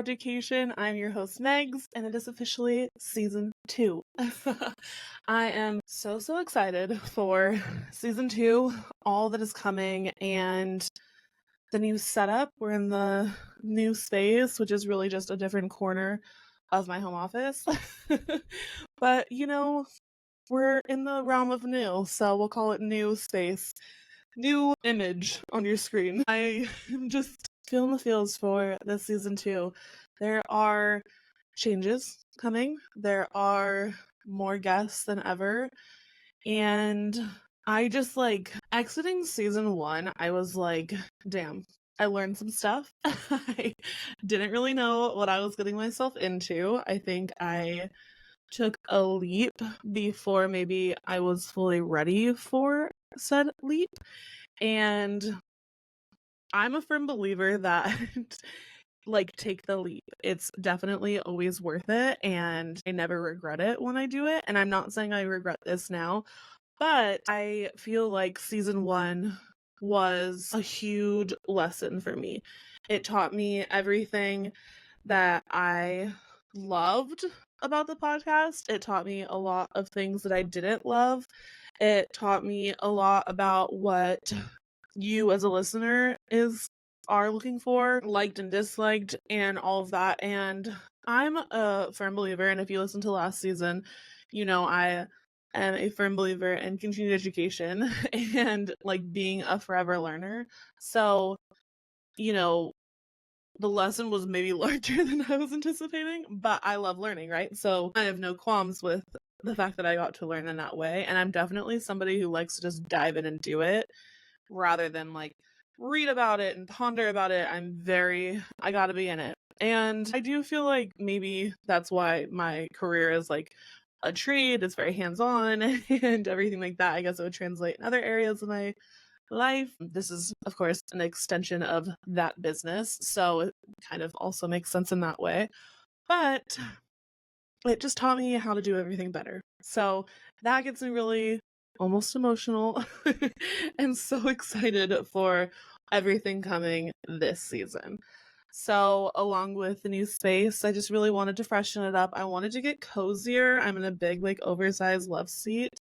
Education. I'm your host, Megs, and it is officially season 2. I am so excited for season 2, all that is coming, and the new setup. We're in the new space, which is really just a different corner of my home office. But, we're in the realm of new, so we'll call it new space. New image on your screen. I am just feeling the feels for this season 2. There are changes coming. There are more guests than ever. And I just exiting season 1, I was like, damn, I learned some stuff. I didn't really know what I was getting myself into. I think I took a leap before maybe I was fully ready for said leap. And I'm a firm believer that take the leap. It's definitely always worth it, and I never regret it when I do it. And I'm not saying I regret this now, but I feel like season 1 was a huge lesson for me. It taught me everything that I loved about the podcast. It taught me a lot of things that I didn't love. It taught me a lot about what you as a listener are looking for, liked and disliked, and all of that. And I'm a firm believer, and if you listen to last season, I am a firm believer in continued education and being a forever learner. So, the lesson was maybe larger than I was anticipating, but I love learning, right? So I have no qualms with the fact that I got to learn in that way. And I'm definitely somebody who likes to just dive in and do it rather than read about it and ponder about it. I gotta be in it. And I do feel like maybe that's why my career is a trade. It's very hands-on and everything like that. I guess it would translate in other areas of my life. This is, of course, an extension of that business, so it kind of also makes sense in that way. But it just taught me how to do everything better. So that gets me really almost emotional and so excited for everything coming this season. So, along with the new space, I just really wanted to freshen it up. I wanted to get cozier. I'm in a big, oversized love seat.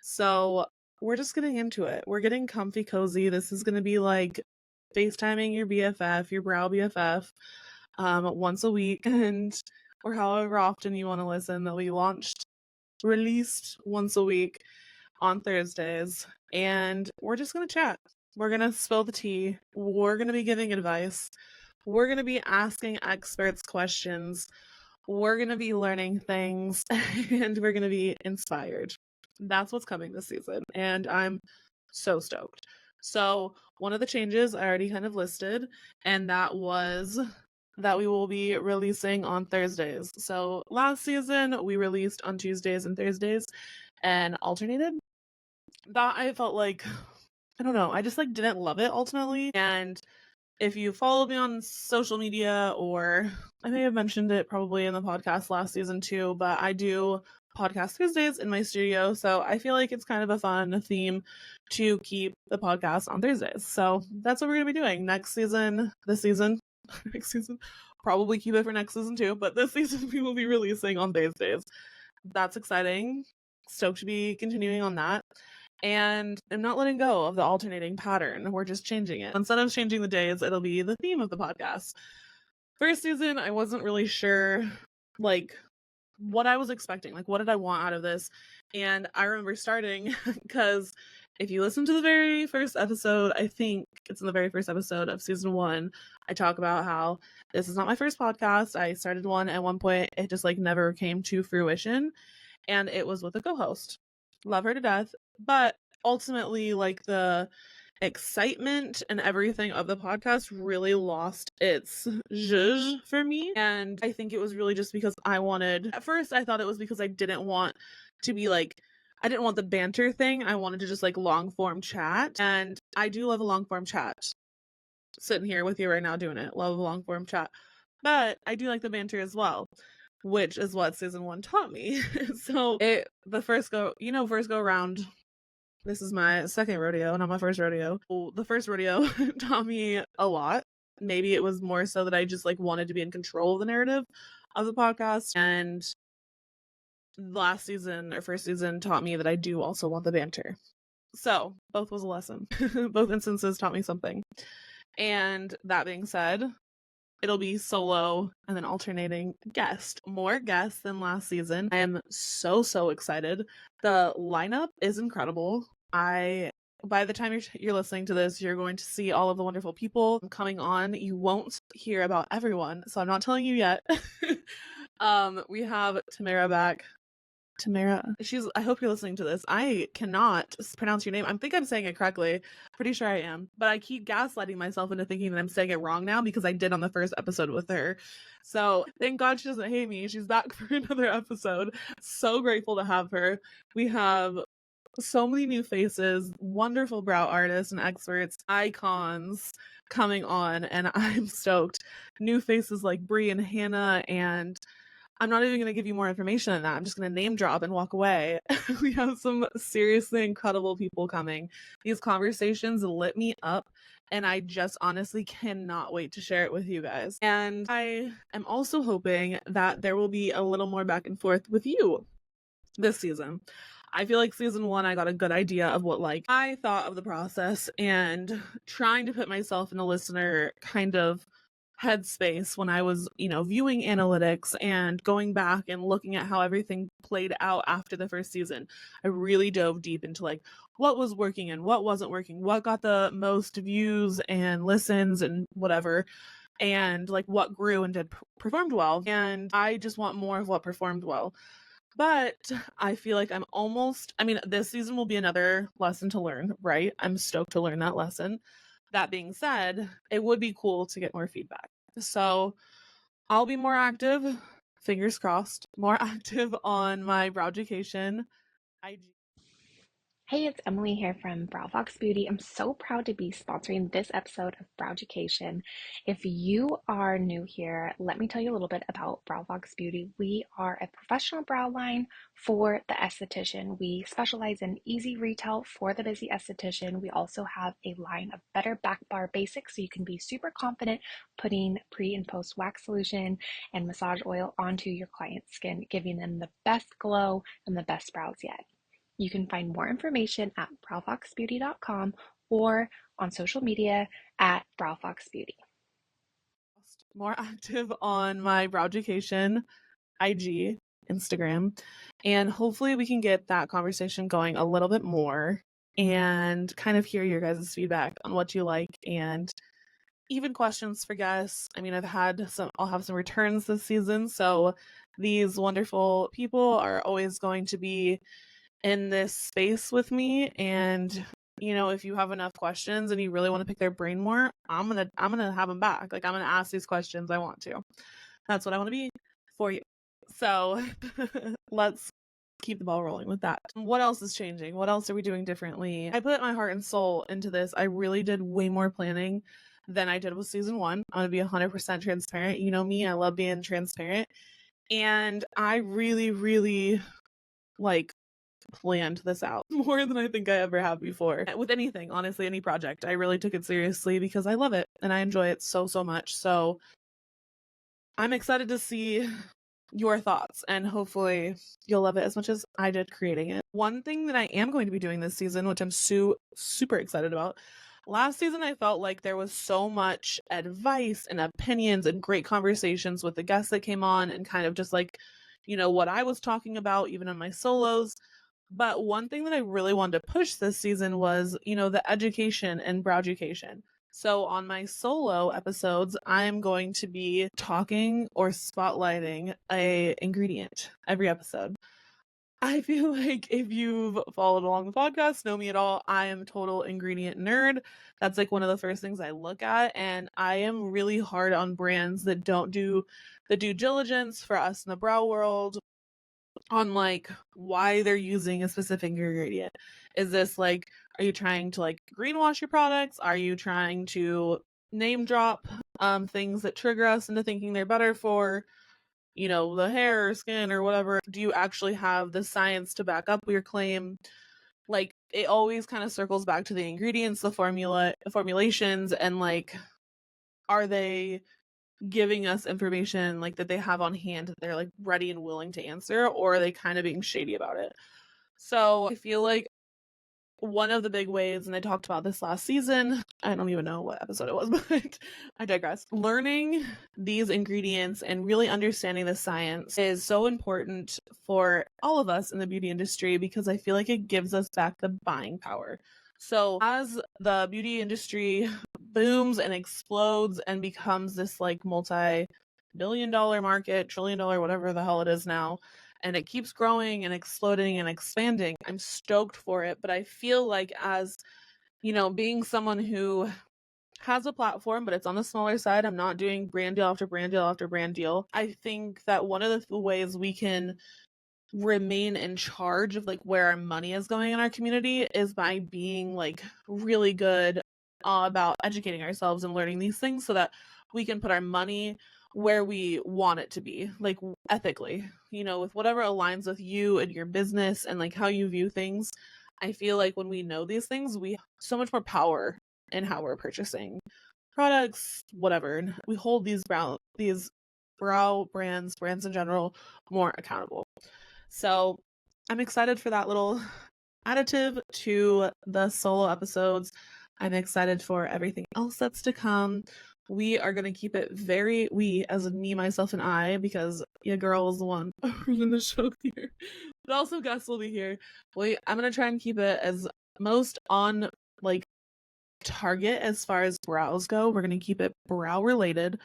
So, we're just getting into it. We're getting comfy cozy. This is going to be like FaceTiming your BFF, your brow BFF, once a week, or however often you want to listen. They'll be released once a week on Thursdays, and we're just going to chat. We're going to spill the tea. We're going to be giving advice. We're going to be asking experts questions. We're going to be learning things, and we're going to be inspired. That's what's coming this season, and I'm so stoked. So, one of the changes I already kind of listed, and that was that we will be releasing on Thursdays. So, last season, we released on Tuesdays and Thursdays and alternated. That I felt I don't know, I just didn't love it ultimately. And if you follow me on social media, or I may have mentioned it probably in the podcast last season too, but I do podcast Tuesdays in my studio. So I feel like it's kind of a fun theme to keep the podcast on Thursdays. So that's what we're going to be doing next season, next season, probably keep it for next season too, but this season we will be releasing on Thursdays. That's exciting. Stoked to be continuing on that. And I'm not letting go of the alternating pattern. We're just changing it. Instead of changing the days, it'll be the theme of the podcast. First season, I wasn't really sure, what I was expecting. What did I want out of this? And I remember starting, because if you listen to the very first episode, I think it's in the very first episode of season 1, I talk about how this is not my first podcast. I started one at one point. It just, never came to fruition. And it was with a co-host. Love her to death. But ultimately, the excitement and everything of the podcast really lost its zhuzh for me. And I think it was really just because at first I thought it was because I didn't want to be I didn't want the banter thing. I wanted to just long form chat. And I do love a long form chat. Sitting here with you right now doing it. Love a long form chat. But I do like the banter as well, which is what season 1 taught me. So first go around, this is my second rodeo, not my first rodeo. Well, the first rodeo taught me a lot. maybe it was more so that I just like wanted to be in control of the narrative of the podcast. And last season or first season taught me that I do also want the banter. So both was a lesson. Both instances taught me something. And that being said, it'll be solo and then alternating guest. More guests than last season. I am so excited. The lineup is incredible. By the time you're listening to this, you're going to see all of the wonderful people coming on. You won't hear about everyone, so I'm not telling you yet. We have Tamara back. Tamara, I hope you're listening to this. I cannot pronounce your name. I think I'm saying it correctly. Pretty sure I am. But I keep gaslighting myself into thinking that I'm saying it wrong now because I did on the first episode with her. So thank God she doesn't hate me. She's back for another episode. So grateful to have her. We have so many new faces, wonderful brow artists and experts, icons coming on, and I'm stoked. New faces like Brie and Hannah, and I'm not even going to give you more information than that. I'm just going to name drop and walk away. We have some seriously incredible people coming. These conversations lit me up, and I just honestly cannot wait to share it with you guys. And I am also hoping that there will be a little more back and forth with you this season. I feel like season 1, I got a good idea of what like I thought of the process, and trying to put myself in the listener kind of headspace when I was, viewing analytics and going back and looking at how everything played out after the first season. I really dove deep into like what was working and what wasn't working, what got the most views and listens and whatever, and like what grew and performed well. And I just want more of what performed well. But I feel like this season will be another lesson to learn, right? I'm stoked to learn that lesson. That being said, it would be cool to get more feedback. So I'll be more active, fingers crossed, more active on my Browducation IG. Hey, it's Emily here from Brow Fox Beauty. I'm so proud to be sponsoring this episode of Browducation. If you are new here, let me tell you a little bit about Brow Fox Beauty. We are a professional brow line for the esthetician. We specialize in easy retail for the busy esthetician. We also have a line of better back bar basics so you can be super confident putting pre and post wax solution and massage oil onto your client's skin, giving them the best glow and the best brows yet. You can find more information at browfoxbeauty.com or on social media at browfoxbeauty. More active on my Browducation IG, Instagram, and hopefully we can get that conversation going a little bit more and kind of hear your guys' feedback on what you like and even questions for guests. I mean, I'll have some returns this season, so these wonderful people are always going to be in this space with me. And if you have enough questions and you really want to pick their brain more, I'm gonna have them back. Like, I'm gonna ask these questions. I want to. That's what I want to be for you. So let's keep the ball rolling with that. What else is changing? What else are we doing differently? I put my heart and soul into this. I really did way more planning than I did with season 1. I'm gonna be 100% transparent. You know me, I love being transparent. And I really like planned this out more than I think I ever have before. With anything, honestly, any project, I really took it seriously because I love it and I enjoy it so much. So I'm excited to see your thoughts, and hopefully you'll love it as much as I did creating it. One thing that I am going to be doing this season, which I'm super excited about. Last season, I felt like there was so much advice and opinions and great conversations with the guests that came on, and kind of just like, what I was talking about, even on my solos. But one thing that I really wanted to push this season was, the education and Browducation. So on my solo episodes, I'm going to be talking or spotlighting a ingredient every episode. I feel like if you've followed along the podcast, know me at all, I am a total ingredient nerd. That's like one of the first things I look at, and I am really hard on brands that don't do the due diligence for us in the brow world on like why they're using a specific ingredient. Is this like, are you trying to like greenwash your products? Are you trying to name drop things that trigger us into thinking they're better for the hair or skin or whatever? Do you actually have the science to back up your claim? Like, it always kind of circles back to the ingredients, the formulations, and like are they giving us information like that they have on hand that they're like ready and willing to answer, or are they kind of being shady about it? So I feel like one of the big ways, and I talked about this last season, I don't even know what episode it was, but I digress. Learning these ingredients and really understanding the science is so important for all of us in the beauty industry because I feel like it gives us back the buying power. So as the beauty industry booms and explodes and becomes this like multi-billion-dollar market, trillion-dollar, whatever the hell it is now, and it keeps growing and exploding and expanding, I'm stoked for it. But I feel like, as you know, being someone who has a platform, but it's on the smaller side, I'm not doing brand deal after brand deal after brand deal. I think that one of the ways we can remain in charge of like where our money is going in our community is by being like really good about educating ourselves and learning these things so that we can put our money where we want it to be, like ethically, you know, with whatever aligns with you and your business and like how you view things. I feel like when we know these things, we have so much more power in how we're purchasing products, whatever. And we hold these brow brands in general more accountable. So I'm excited for that little additive to the solo episodes. I'm excited for everything else that's to come. We are going to keep it we, as in me, myself, and I, because your girl is the one running the show here. But also guests will be here. I'm going to try and keep it as most on, like, target as far as brows go. We're going to keep it brow related,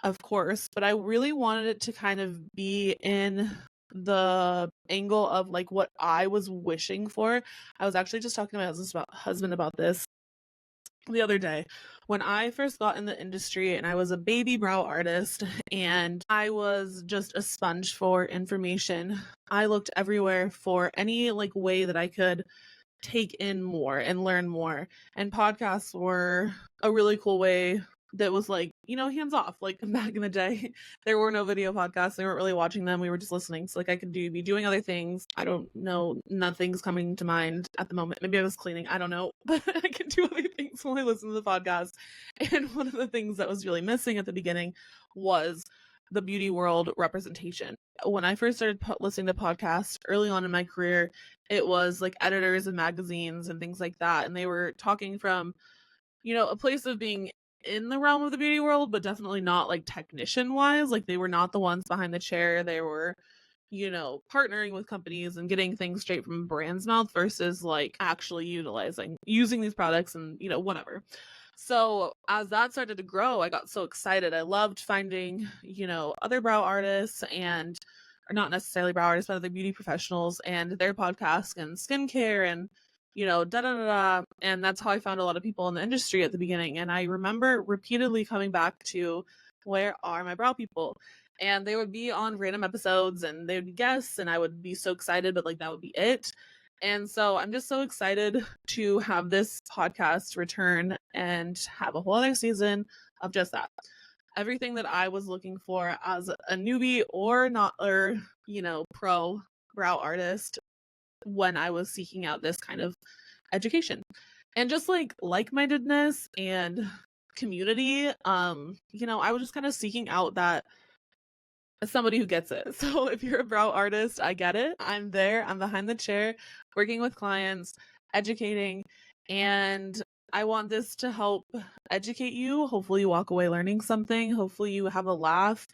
of course, but I really wanted it to kind of be in the angle of like what I was wishing for. I was actually just talking to my husband about this the other day. When I first got in the industry and I was a baby brow artist and I was just a sponge for information, I looked everywhere for any like way that I could take in more and learn more. And podcasts were a really cool way that was like, you know, hands off. Like back in the day, there were no video podcasts. We weren't really watching them. We were just listening. So like I could be doing other things. I don't know. Nothing's coming to mind at the moment. Maybe I was cleaning. I don't know. But I could do other things while I listen to the podcast. And one of the things that was really missing at the beginning was the beauty world representation. When I first started listening to podcasts early on in my career, it was like editors of magazines and things like that. And they were talking from, you know, a place of being in the realm of the beauty world, but definitely not like technician wise. Like they were not the ones behind the chair. They were, you know, partnering with companies and getting things straight from a brand's mouth versus like actually using these products and, you know, whatever. So as that started to grow, I got so excited. I loved finding, you know, other brow artists and, or not necessarily brow artists, but other beauty professionals and their podcasts and skincare and, you know, da da da da. And that's how I found a lot of people in the industry at the beginning. And I remember repeatedly coming back to, where are my brow people? And they would be on random episodes and they would be guests and I would be so excited, but like that would be it. And so I'm just so excited to have this podcast return and have a whole other season of just that. Everything that I was looking for as a newbie or not, or, you know, pro brow artist when I was seeking out this kind of education. And just like-mindedness and community, you know, I was just kind of seeking out that as somebody who gets it. So if you're a brow artist, I get it. I'm there. I'm behind the chair, working with clients, educating, and I want this to help educate you. Hopefully you walk away learning something. Hopefully you have a laugh.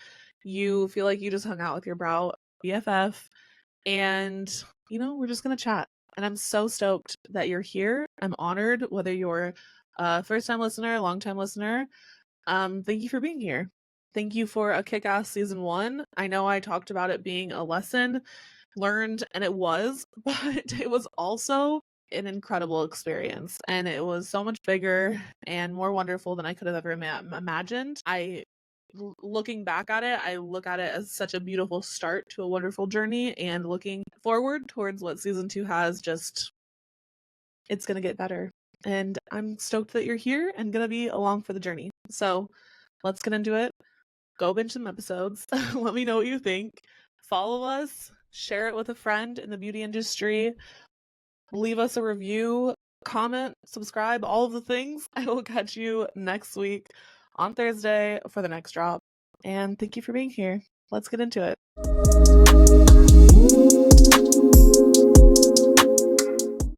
You feel like you just hung out with your brow BFF and, you know, we're just going to chat. And I'm so stoked that you're here. I'm honored, whether you're a first-time listener, long-time listener. Thank you for being here. Thank you for a kick-ass season 1. I know I talked about it being a lesson learned, and it was, but it was also an incredible experience. And it was so much bigger and more wonderful than I could have ever imagined. Looking back at it, I look at it as such a beautiful start to a wonderful journey, and looking forward towards what season 2 has, just, it's going to get better. And I'm stoked that you're here and going to be along for the journey. So let's get into it. Go binge some episodes. Let me know what you think. Follow us. Share it with a friend in the beauty industry. Leave us a review, comment, subscribe, all of the things. I will catch you next week on Thursday for the next drop. And thank you for being here. Let's get into it.